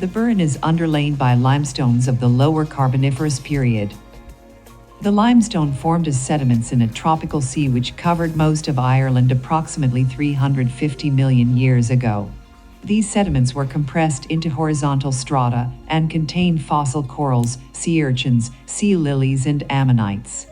The Burren is underlain by limestones of the Lower Carboniferous period. The limestone formed as sediments in a tropical sea which covered most of Ireland approximately 350 million years ago. These sediments were compressed into horizontal strata and contained fossil corals, sea urchins, sea lilies, and ammonites.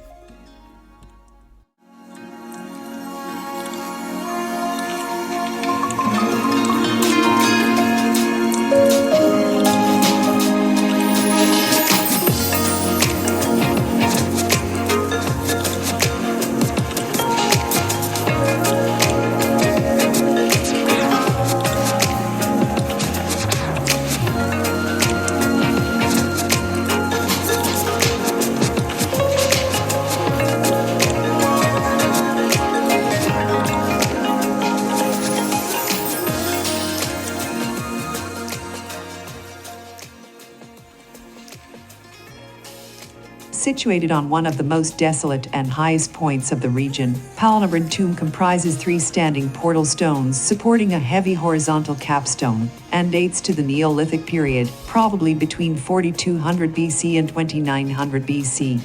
Situated on one of the most desolate and highest points of the region, Poulnabrone tomb comprises 3 standing portal stones supporting a heavy horizontal capstone, and dates to the Neolithic period, probably between 4200 BC and 2900 BC.